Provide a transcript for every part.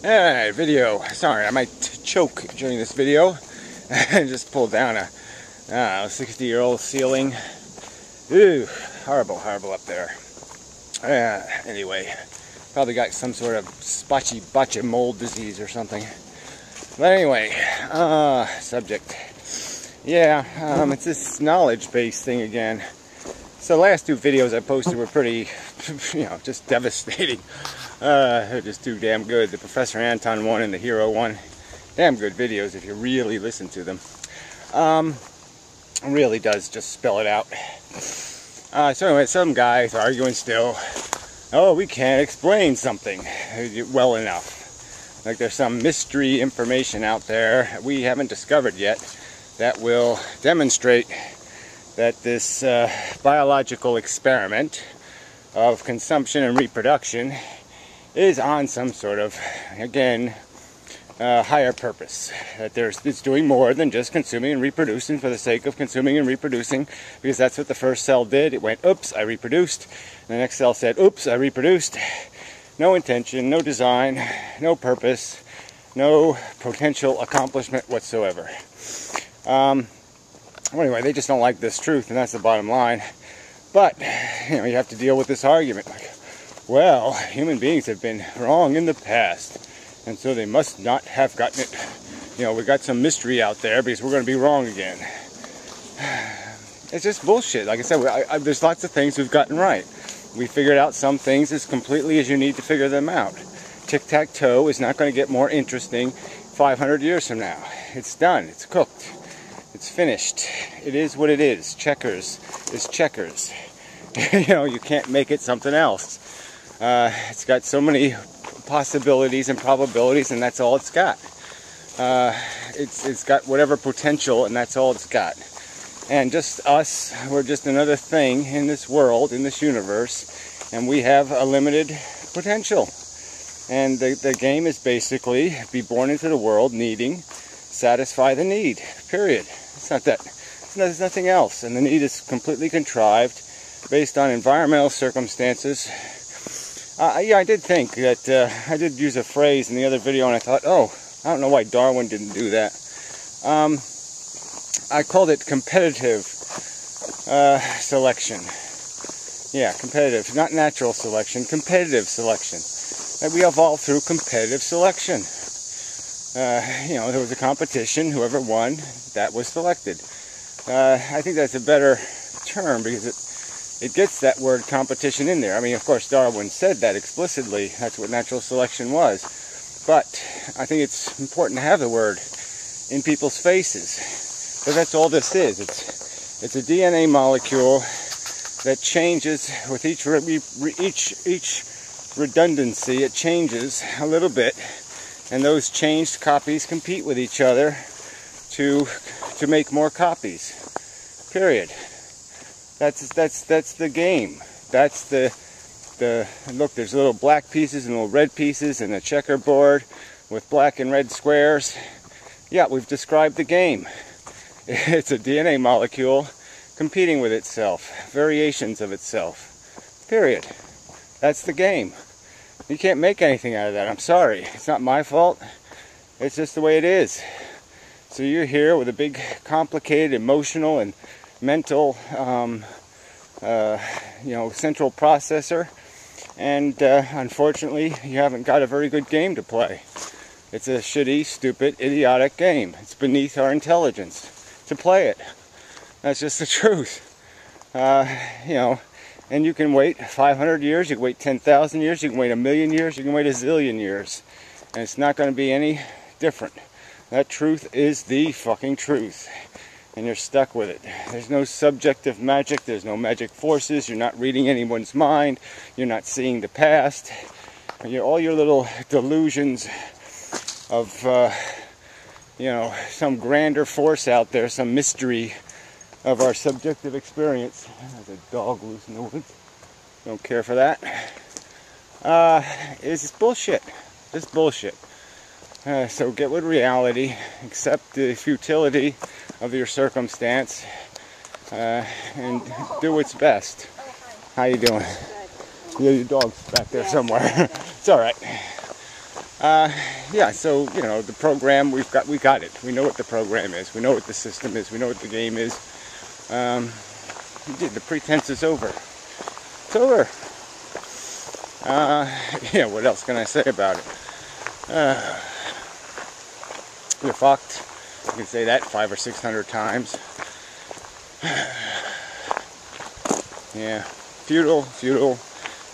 Alright, video. Sorry, I might choke during this video. I just pulled down a 60-year-old ceiling. Ooh, horrible up there. Anyway, probably got some sort of spotchy botcha mold disease or something. But anyway, subject. Yeah, it's this knowledge-based thing again. So the last two videos I posted were pretty, just devastating. They're just too damn good. The Professor Anton one and the Hero one. Damn good videos if you really listen to them. It really does just spell it out. So anyway, some guys arguing still, oh, we can't explain something well enough. Like there's some mystery information out there we haven't discovered yet that will demonstrate that this biological experiment of consumption and reproduction is on some sort of, again, higher purpose. That it's doing more than just consuming and reproducing for the sake of consuming and reproducing, because that's what the first cell did. It went, oops, I reproduced. And the next cell said, oops, I reproduced. No intention, no design, no purpose, no potential accomplishment whatsoever. Anyway, they just don't like this truth, and that's the bottom line. But, you have to deal with this argument. Like, well, human beings have been wrong in the past, and so they must not have gotten it. We got some mystery out there because we're going to be wrong again. It's just bullshit. Like I said, there's lots of things we've gotten right. We figured out some things as completely as you need to figure them out. Tic-tac-toe is not going to get more interesting 500 years from now. It's done. It's cooked. It's finished. It is what it is. Checkers is checkers. You can't make it something else. It's got so many possibilities and probabilities, and that's all it's got. It's got whatever potential, and that's all it's got. And just us, we're just another thing in this world, in this universe, and we have a limited potential. And the game is basically be born into the world needing, satisfy the need, period. It's not that, there's nothing else. And the need is completely contrived based on environmental circumstances. I did think that, I did use a phrase in the other video, and I thought, oh, I don't know why Darwin didn't do that. I called it competitive selection. Yeah, competitive, not natural selection, competitive selection. And we evolved through competitive selection. There was a competition, whoever won, that was selected. I think that's a better term because it gets that word competition in there. I mean, of course, Darwin said that explicitly. That's what natural selection was. But I think it's important to have the word in people's faces. But that's all this is. It's a DNA molecule that changes with each redundancy. It changes a little bit. And those changed copies compete with each other to make more copies. Period. That's the game. That's the look. There's little black pieces and little red pieces and a checkerboard with black and red squares. Yeah, we've described the game. It's a DNA molecule competing with itself, variations of itself. Period. That's the game. You can't make anything out of that. I'm sorry. It's not my fault. It's just the way it is. So you're here with a big, complicated, emotional, and mental, central processor, and unfortunately, you haven't got a very good game to play. It's a shitty, stupid, idiotic game. It's beneath our intelligence to play it. That's just the truth. And you can wait 500 years, you can wait 10,000 years, you can wait 1,000,000 years, you can wait 1,000,000 years. And it's not going to be any different. That truth is the fucking truth. And you're stuck with it. There's no subjective magic, there's no magic forces, you're not reading anyone's mind, you're not seeing the past. All your little delusions of, some grander force out there, some mystery of our subjective experience. There's a dog loose in the woods. Don't care for that. It's bullshit. It's bullshit. So get with reality. Accept the futility of your circumstance. And do what's best. How you doing? Your dog's back there somewhere. It's alright. Yeah, so, you know, the program, we got it. We know what the program is. We know what the system is. We know what the game is. The pretense is over. It's over. Yeah, what else can I say about it? We're fucked. You can say that 500 or 600 times. Yeah, futile,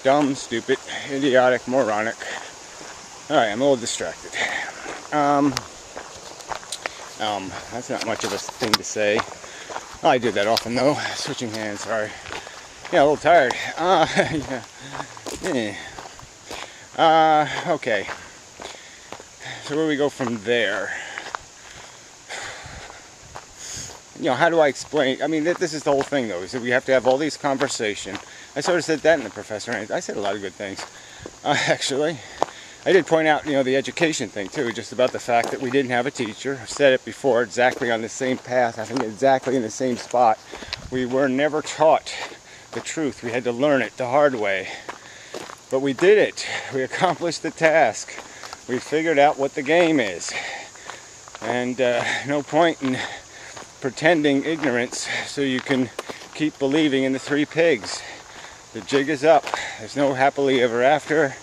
dumb, stupid, idiotic, moronic. Alright, I'm a little distracted. That's not much of a thing to say. Oh, I do that often though. Switching hands, sorry. Yeah, a little tired. Okay. So where do we go from there? You know, how do I explain? I mean, this is the whole thing though, is that we have to have all these conversations. I sort of said that in the professor. I said a lot of good things. Actually. I did point out, you know, the education thing too, just about the fact that we didn't have a teacher. I've said it before, exactly on the same path, I think exactly in the same spot. We were never taught the truth. We had to learn it the hard way. But we did it. We accomplished the task. We figured out what the game is. And no point in pretending ignorance so you can keep believing in the three pigs. The jig is up. There's no happily ever after.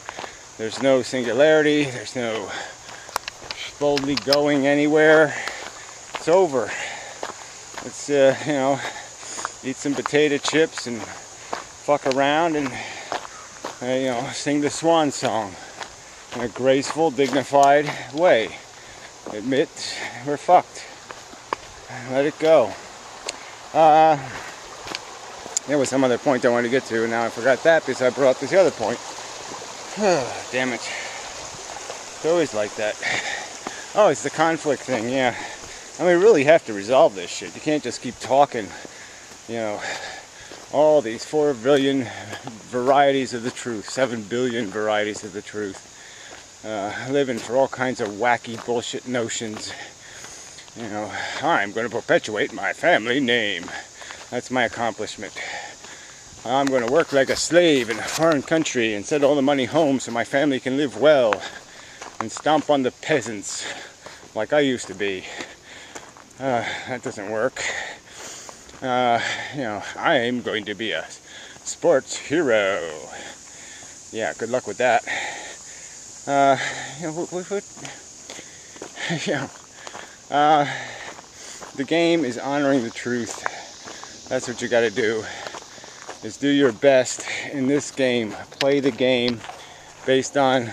There's no singularity, there's no boldly going anywhere. It's over. Let's, you know, eat some potato chips and fuck around and, you know, sing the swan song in a graceful, dignified way. Admit we're fucked. Let it go. There was some other point I wanted to get to, and now I forgot that because I brought up this other point. Damn it. It's always like that. Oh, it's the conflict thing, yeah. I mean, we really have to resolve this shit. You can't just keep talking, you know, all these 4 billion varieties of the truth, 7 billion varieties of the truth. Living for all kinds of wacky bullshit notions. You know, I'm going to perpetuate my family name. That's my accomplishment. I'm going to work like a slave in a foreign country and send all the money home so my family can live well and stomp on the peasants like I used to be. That doesn't work. You know, I'm going to be a sports hero. Yeah, good luck with that. You know, the game is honoring the truth. That's what you got to do. Is do your best in this game. Play the game based on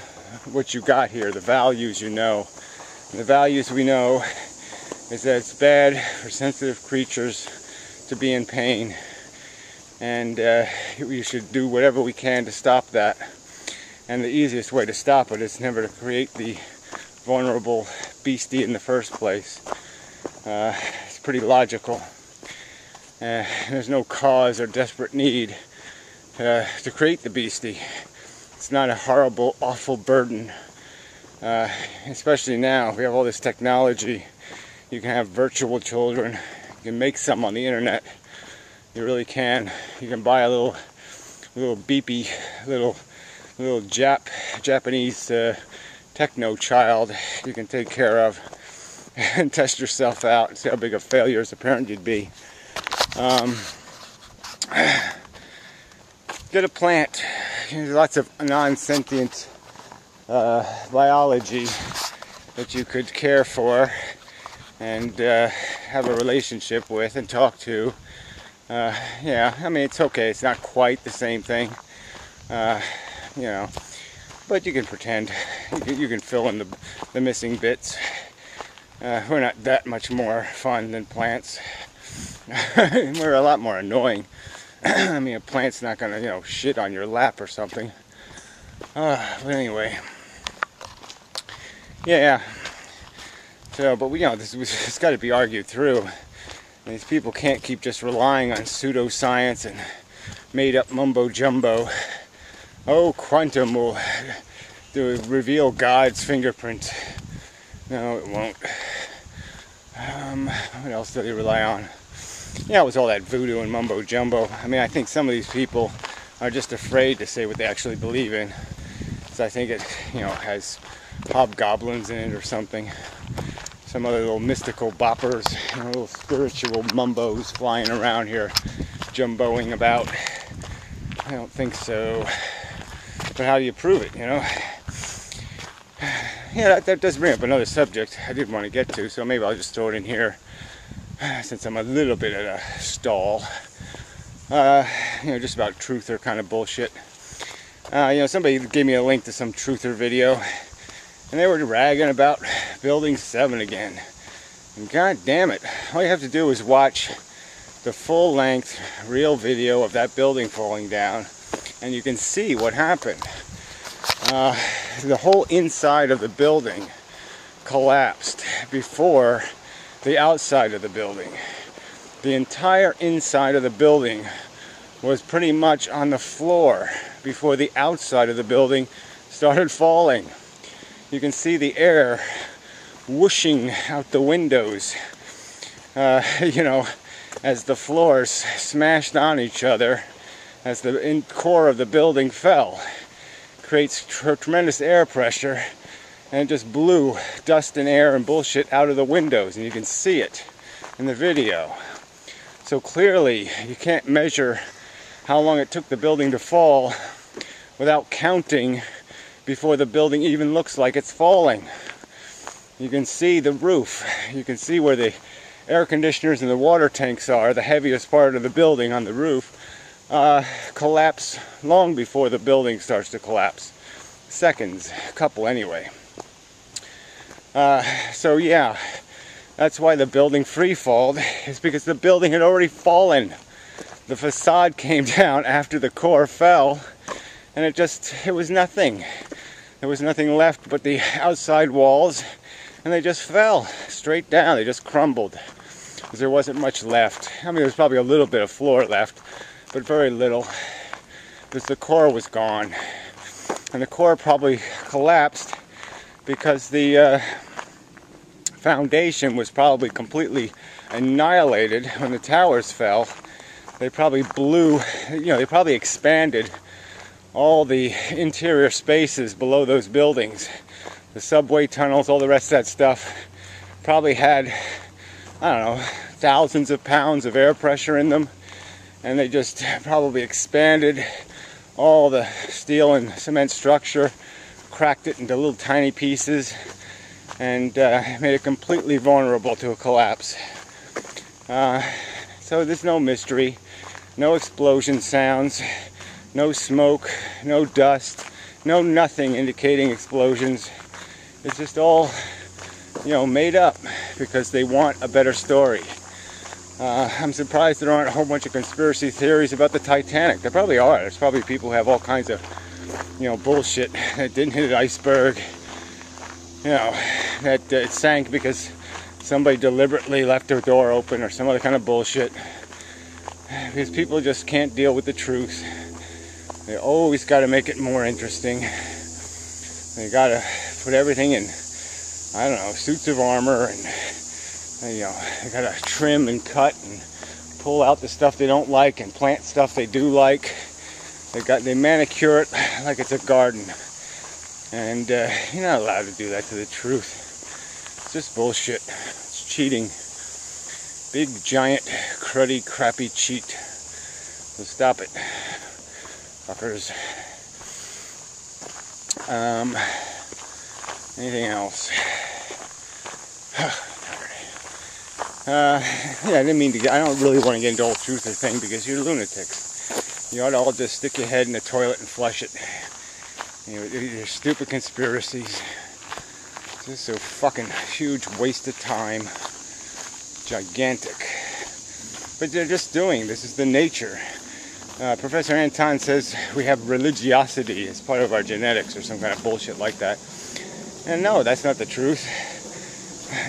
what you got here, the values you know. And the values we know is that it's bad for sensitive creatures to be in pain. And we should do whatever we can to stop that. And the easiest way to stop it is never to create the vulnerable beastie in the first place. It's pretty logical. There's no cause or desperate need to create the beastie. It's not a horrible, awful burden. Especially now, we have all this technology. You can have virtual children. You can make some on the internet. You really can. You can buy a little beepy, little Japanese techno child you can take care of and test yourself out and see how big a failure as a parent you'd be. Get a plant. There's lots of non-sentient biology that you could care for and have a relationship with and talk to. Yeah, I mean, it's okay. It's not quite the same thing, you know, but you can pretend. You can fill in the missing bits. We're not that much more fun than plants. We're a lot more annoying. I mean, a plant's not gonna, you know, shit on your lap or something. But anyway, yeah. So, but we, you know, it's got to be argued through. And these people can't keep just relying on pseudoscience and made-up mumbo jumbo. Oh, quantum will reveal God's fingerprint. No, it won't. What else do they rely on? Yeah, it was all that voodoo and mumbo jumbo. I mean, I think some of these people are just afraid to say what they actually believe in. So I think it, you know, has hobgoblins in it or something. Some other little mystical boppers, little spiritual mumbos flying around here, jumboing about. I don't think so. But how do you prove it, you know? Yeah, that does bring up another subject I did want to get to, so maybe I'll just throw it in here since I'm a little bit at a stall. Just about truther kind of bullshit. Somebody gave me a link to some truther video, and they were ragging about Building 7 again. And god damn it, all you have to do is watch the full-length real video of that building falling down, and you can see what happened. The whole inside of the building collapsed before the outside of the building. The entire inside of the building was pretty much on the floor before the outside of the building started falling. You can see the air whooshing out the windows, as the floors smashed on each other as the core of the building fell. Creates tremendous air pressure, and it just blew dust and air and bullshit out of the windows, and you can see it in the video. So clearly you can't measure how long it took the building to fall without counting before the building even looks like it's falling. You can see the roof, you can see where the air conditioners and the water tanks are, the heaviest part of the building on the roof, collapse long before the building starts to collapse. Seconds, a couple anyway. So yeah, that's why the building free-falled, is because the building had already fallen. The facade came down after the core fell, and it was nothing. There was nothing left but the outside walls, and they just fell straight down. They just crumbled, because there wasn't much left. I mean, there was probably a little bit of floor left, but very little, because the core was gone. And the core probably collapsed because the foundation was probably completely annihilated when the towers fell. They probably they probably expanded all the interior spaces below those buildings. The subway tunnels, all the rest of that stuff probably had, I don't know, thousands of pounds of air pressure in them. And they just probably expanded all the steel and cement structure, cracked it into little tiny pieces, and made it completely vulnerable to a collapse. So there's no mystery, no explosion sounds, no smoke, no dust, no nothing indicating explosions. It's just all, made up because they want a better story. I'm surprised there aren't a whole bunch of conspiracy theories about the Titanic. There probably are. There's probably people who have all kinds of, bullshit that didn't hit an iceberg. That it sank because somebody deliberately left their door open or some other kind of bullshit. Because people just can't deal with the truth. They always got to make it more interesting. They got to put everything in, suits of armor, and they got to trim and cut and pull out the stuff they don't like and plant stuff they do like. They manicure it like it's a garden. And you're not allowed to do that to the truth. It's just bullshit. It's cheating. Big, giant, cruddy, crappy cheat. So stop it, fuckers. Anything else? I didn't mean to. I don't really want to get into the whole truther thing because you're lunatics. You ought to all just stick your head in the toilet and flush it. Your stupid conspiracies. It's just so fucking huge waste of time. Gigantic. But they're just doing. This is the nature. Professor Anton says we have religiosity as part of our genetics or some kind of bullshit like that. And no, that's not the truth.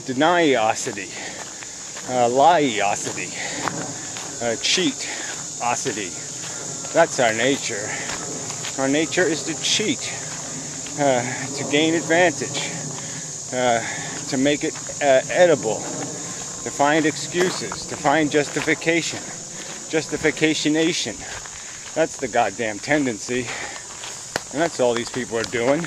Deniosity. Liosity. Cheat-osity. That's our nature. Our nature is to cheat. To gain advantage. To make it edible. To find excuses. To find justification. Justificationation. That's the goddamn tendency. And that's all these people are doing.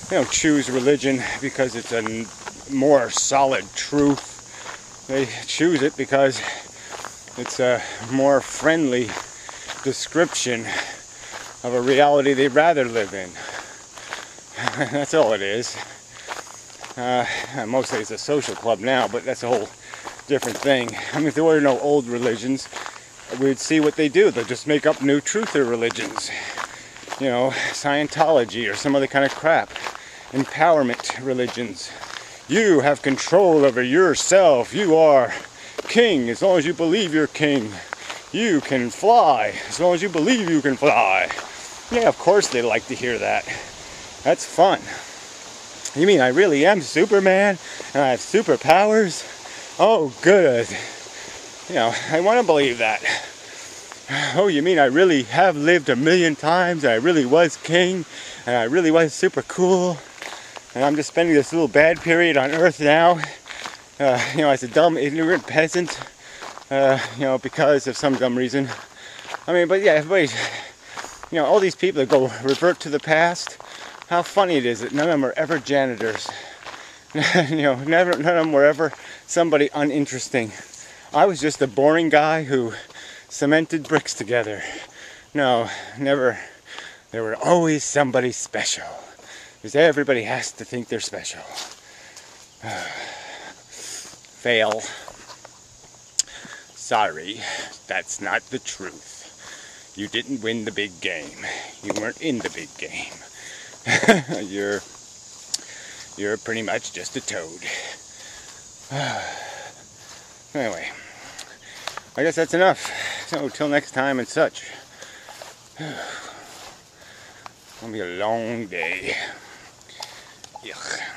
They don't choose religion because it's a more solid truth. They choose it because it's a more friendly description of a reality they'd rather live in. That's all it is. Mostly it's a social club now, but that's a whole different thing. I mean, if there were no old religions, we'd see what they do. They'll just make up new truther religions. You know, Scientology or some other kind of crap. Empowerment religions. You have control over yourself. You are king as long as you believe you're king. You can fly as long as you believe you can fly. Yeah, of course they like to hear that. That's fun. You mean I really am Superman and I have superpowers? Oh, good. You know, I want to believe that. Oh, you mean I really have lived 1,000,000 times and I really was king and I really was super cool and I'm just spending this little bad period on Earth now, you know, as a dumb, ignorant peasant, you know, because of some dumb reason. I mean, but yeah, everybody's, you know, all these people that go revert to the past, how funny it is that none of them are ever janitors. You know, none of them were ever somebody uninteresting. I was just a boring guy who cemented bricks together. No, never. There were always somebody special. Because everybody has to think they're special. Fail. Sorry, that's not the truth. You didn't win the big game. You weren't in the big game. You're pretty much just a toad. Anyway, I guess that's enough. So, till next time and such. It'll be a long day. Yuck.